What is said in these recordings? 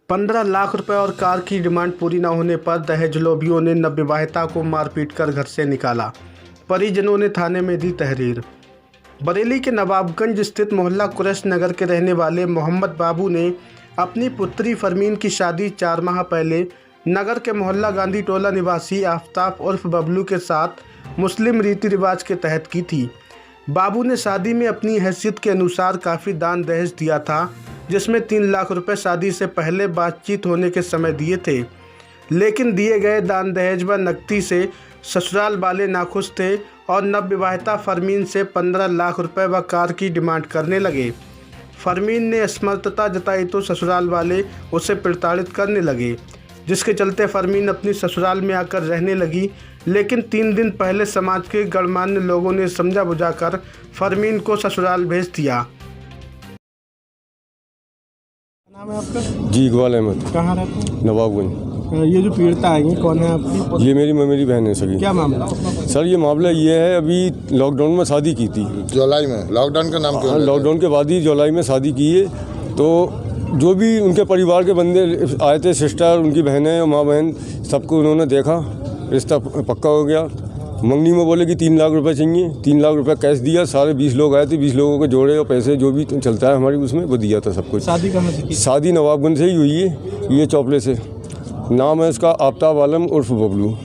15 लाख रुपए और कार की डिमांड पूरी न होने पर दहेज लोभियों ने नवविवाहिता को मारपीट कर घर से निकाला। परिजनों ने थाने में दी तहरीर। बरेली के नवाबगंज स्थित मोहल्ला कुरैश नगर के रहने वाले मोहम्मद बाबू ने अपनी पुत्री फरमीन की शादी 4 माह पहले नगर के मोहल्ला गांधी टोला निवासी आफ्ताब उर्फ बबलू के साथ मुस्लिम रीति रिवाज के तहत की थी। बाबू ने शादी में अपनी हैसियत के अनुसार काफ़ी दान दहेज दिया था, जिसमें 3 लाख रुपए शादी से पहले बातचीत होने के समय दिए थे। लेकिन दिए गए दान दहेज व नकदी से ससुराल वाले नाखुश थे और नवविवाहिता फरमीन से 15 लाख रुपए व कार की डिमांड करने लगे। फरमीन ने असमर्थता जताई तो ससुराल वाले उसे प्रताड़ित करने लगे, जिसके चलते फरमीन अपनी ससुराल में आकर रहने लगी। लेकिन 3 दिन पहले समाज के गणमान्य लोगों ने समझा बुझाकर फरमीन को ससुराल भेज दिया। नाम है आपका? जी इकबाल अहमद। कहाँ रहते हैं? नवाबगंज। ये जो पीड़िता है ये कौन है आपकी? ये मेरी बहन है सगी। क्या मामला? सर ये मामला ये है, अभी लॉकडाउन में शादी की थी। जुलाई में लॉकडाउन का नाम क्यों? लॉकडाउन के बाद ही जुलाई में शादी की है। तो जो भी उनके परिवार के बंदे आए थे, सिस्टर, उनकी बहनें, माँ बहन, सबको उन्होंने देखा, रिश्ता पक्का हो गया। मंगनी में बोले कि 3 लाख रुपए चाहिए। 3 लाख रुपए कैश दिया। सारे 20 लोग आए थे, 20 लोगों को जोड़े और पैसे जो भी चलता है हमारी उसमें वो दिया था सब कुछ। शादी कहाँ से की? शादी नवाबगंज से ही हुई है, ये चौपले से। नाम है उसका आफ्ताब आलम उर्फ बबलू।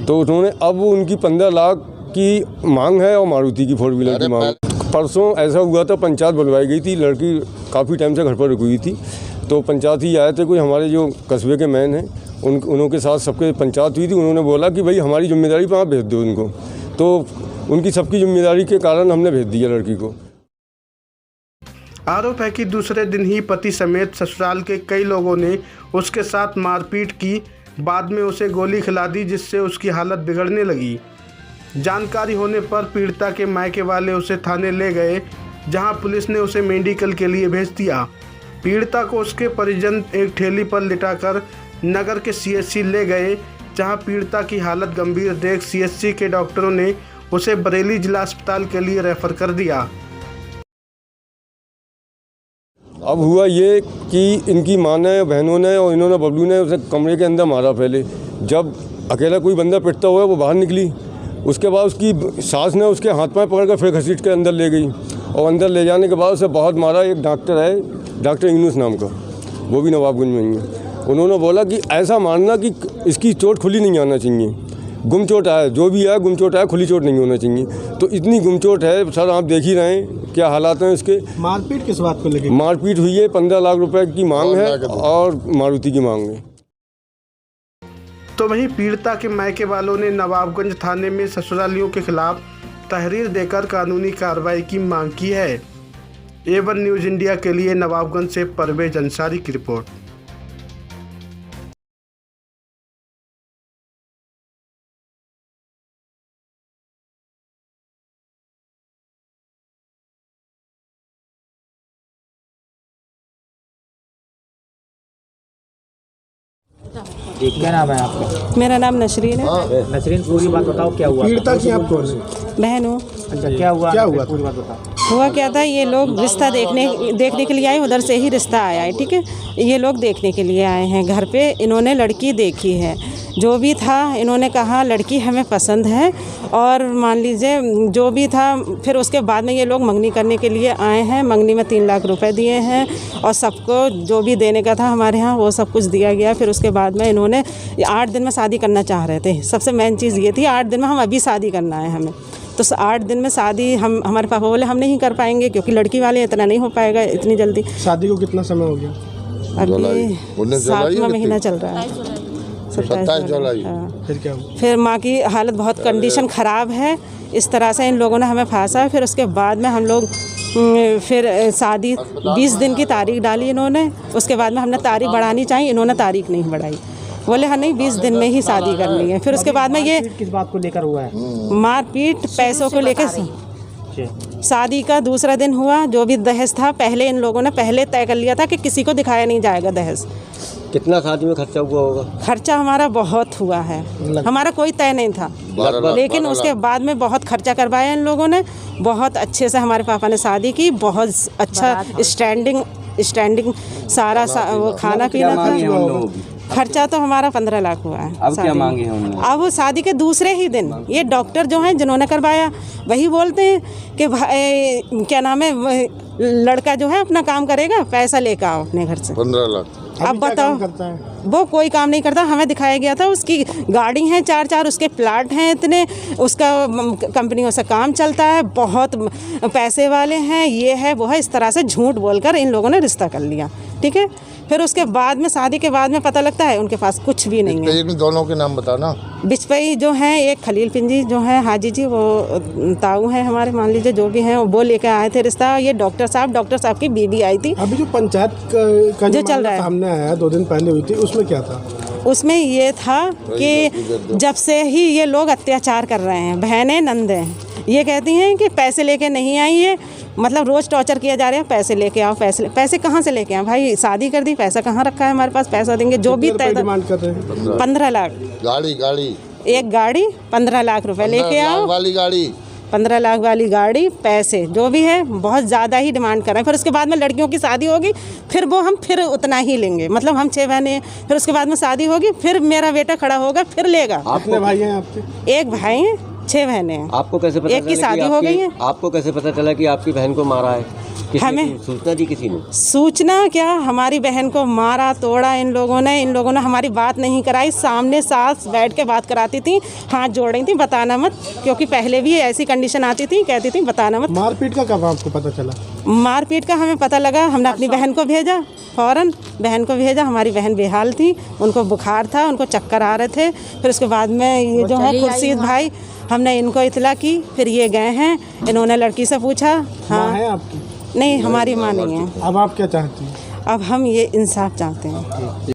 तो उन्होंने अब उनकी 15 लाख की मांग है और मारुति की 4 व्हीलर की मांग। परसों ऐसा हुआ था, पंचायत बुलवाई गई थी, लड़की काफ़ी टाइम से घर पर रुकी हुई थी। तो पंचायत ही आए थे, कोई हमारे जो कस्बे के मैन हैं उनके साथ सबके पंचायत हुई थी। उन्होंने बोला कि भाई हमारी जिम्मेदारी पर आप भेज दो उनको। तो उनकी सबकी जिम्मेदारी के कारण हमने भेज दिया लड़की को। आरोप है कि दूसरे दिन ही पति समेत ससुराल के कई लोगों ने उसके साथ मारपीट की। बाद में उसे गोली खिला दी, जिससे उसकी हालत बिगड़ने लगी। जानकारी होने पर पीड़िता के मायके वाले उसे थाने ले गए, जहां पुलिस ने उसे मेडिकल के लिए भेज दिया। पीड़िता को उसके परिजन एक ठेली पर लिटाकर नगर के सीएचसी ले गए, जहां पीड़िता की हालत गंभीर देख सीएचसी के डॉक्टरों ने उसे बरेली जिला अस्पताल के लिए रेफर कर दिया। अब हुआ ये कि इनकी माँ ने, बहनों ने और इन्होंने, बबलू ने उसे कमरे के अंदर मारा। पहले जब अकेला कोई बंदा पिटता हुआ वो बाहर निकली, उसके बाद उसकी सास ने उसके हाथ पांव पकड़ कर फिर घसीट के अंदर ले गई और अंदर ले जाने के बाद उसे बहुत मारा। एक डॉक्टर है, डॉक्टर यूनुस नाम का, वो भी नवाबगंज में ही है। उन्होंने बोला कि ऐसा मारना कि इसकी चोट खुली नहीं आना चाहिए, गुम चोट आए, जो भी है गुम चोट आए, खुली चोट नहीं होना चाहिए। तो इतनी गुम चोट है सर, आप देख ही रहे हैं क्या हालात हैं इसके। मारपीट किस बात को लेकर? मारपीट हुई है, 15 लाख रुपए की मांग है और मारुति की मांग है। तो वहीं पीड़िता के मायके वालों ने नवाबगंज थाने में ससुरालियों के खिलाफ तहरीर देकर कानूनी कार्रवाई की मांग की है। A1 न्यूज़ इंडिया के लिए नवाबगंज से परवेज अंसारी की रिपोर्ट। क्या नाम है आपका? मेरा नाम नसरीन है। नसरीन, पूरी बात बताओ, क्या हुआ? पीड़िता की आप कौन है? बहन हूँ। अच्छा, क्या हुआ? पूरी बात बताओ। हुआ क्या था, ये लोग रिश्ता देखने के लिए आए, उधर से ही रिश्ता आया है, ठीक है। ये लोग देखने के लिए आए हैं घर पे। इन्होंने लड़की देखी है, जो भी था इन्होंने कहा लड़की हमें पसंद है, और मान लीजिए जो भी था। फिर उसके बाद में ये लोग मंगनी करने के लिए आए हैं। मंगनी में 3 लाख रुपए दिए हैं और सबको जो भी देने का था हमारे यहाँ वो सब कुछ दिया गया। फिर उसके बाद में इन्होंने 8 दिन में शादी करना चाह रहे थे। सबसे मेन चीज़ ये थी 8 दिन में हम अभी शादी करना है हमें। तो 8 दिन में शादी हमारे पापा बोले हम नहीं कर पाएंगे, क्योंकि लड़की वाले इतना नहीं हो पाएगा इतनी जल्दी। शादी को कितना समय हो गया? अभी 7वां महीना चल रहा है। 27 जुलाई। फिर क्या हुआ? फिर माँ की हालत बहुत कंडीशन ख़राब है। इस तरह से इन लोगों ने हमें फांसा। फिर उसके बाद में हम लोग फिर शादी 20 दिन की तारीख डाली इन्होंने। उसके बाद में हमने तारीख बढ़ानी चाहिए, इन्होंने तारीख नहीं बढ़ाई। बोले हाँ नहीं 20 दिन में ही शादी करनी है। फिर उसके बाद में ये किस बात को लेकर हुआ है? मारपीट पैसों को लेकर। शादी का दूसरा दिन हुआ, जो भी दहेज था पहले इन लोगों ने पहले तय कर लिया था कि किसी को दिखाया नहीं जाएगा दहेज। कितना शादी में खर्चा हुआ होगा? खर्चा हमारा बहुत हुआ है, हमारा कोई तय नहीं था, लेकिन उसके बाद में बहुत खर्चा करवाया इन लोगों ने। बहुत अच्छे से हमारे पापा ने शादी की, बहुत अच्छा स्टैंडिंग स्टैंडिंग सारा वो खाना पीना था। खर्चा तो हमारा 15 लाख हुआ है। अब क्या मांगे हैं उन्होंने? अब वो शादी के दूसरे ही दिन ये डॉक्टर जो हैं जिन्होंने करवाया वही बोलते हैं कि भाई क्या नाम है, लड़का जो है अपना काम करेगा, पैसा लेकर आओ अपने घर से। 15 लाख। अब बताओ, वो कोई काम नहीं करता। हमें दिखाया गया था उसकी गाड़ी है 4-4, उसके प्लाट हैं इतने, उसका कंपनियों से काम चलता है, बहुत पैसे वाले हैं, ये है वो है, इस तरह से झूठ बोलकर इन लोगों ने रिश्ता कर लिया। ठीक है, फिर उसके बाद में शादी के बाद में पता लगता है उनके पास कुछ भी नहीं है। इन दोनों के नाम बताना। बिचपई जो हैं, एक खलील पिंजी जो है हाजी जी, वो ताऊ हैं हमारे, मान लीजिए जो भी हैं, वो लेकर आए थे रिश्ता। ये डॉक्टर साहब की बीवी आई थी। अभी जो पंचायत का जो चल रहा है सामने आया 2 दिन पहले हुई थी, उसमें क्या था? उसमें ये था कि जब से ही ये लोग अत्याचार कर रहे हैं, बहनें नंदें ये कहती हैं कि पैसे लेके नहीं आई है, मतलब रोज़ टॉर्चर किया जा रहा है, पैसे लेके आओ। पैसे कहाँ से लेके आए भाई? शादी कर दी, पैसा कहाँ रखा है हमारे पास? पैसा देंगे जो भी डिमांड कर रहे हैं। 15 लाख। गाड़ी एक गाड़ी 15 लाख रुपए लेके आओ। वाली गाड़ी 15 लाख वाली गाड़ी, पैसे जो भी है बहुत ज़्यादा ही डिमांड कर रहे हैं। फिर उसके बाद में लड़कियों की शादी होगी, फिर वो हम फिर उतना ही लेंगे। मतलब हम 6 बहनें, फिर उसके बाद में शादी होगी, फिर मेरा बेटा खड़ा होगा, फिर लेगा। कितने भाई हैं आपके? एक भाई है, 6 बहनें हैं। आपको कैसे पता एक की शादी हो गई है। आपको कैसे पता चला कि आपकी बहन को मारा है? हमें सूचना दी किसी ने? सूचना क्या, हमारी बहन को मारा तोड़ा इन लोगों ने हमारी बात नहीं कराई। सामने सास बैठ के बात कराती थी, हाथ जोड़ रही थी, बताना मत, क्योंकि पहले भी ऐसी कंडीशन आती थी, कहती थी बताना मत। मारपीट का कब आपको पता चला? मारपीट का हमें पता लगा, हमने अपनी बहन को भेजा, फ़ौरन बहन को भेजा। हमारी बहन बेहाल थी, उनको बुखार था, उनको चक्कर आ रहे थे। फिर उसके बाद में ये जो है खुर्शीद भाई, हमने इनको इतला की, फिर ये गए हैं, इन्होंने लड़की से पूछा। हाँ है आपकी? नहीं, हमारी माँ नहीं है। अब आप क्या चाहती हैं? अब हम ये इंसाफ चाहते हैं।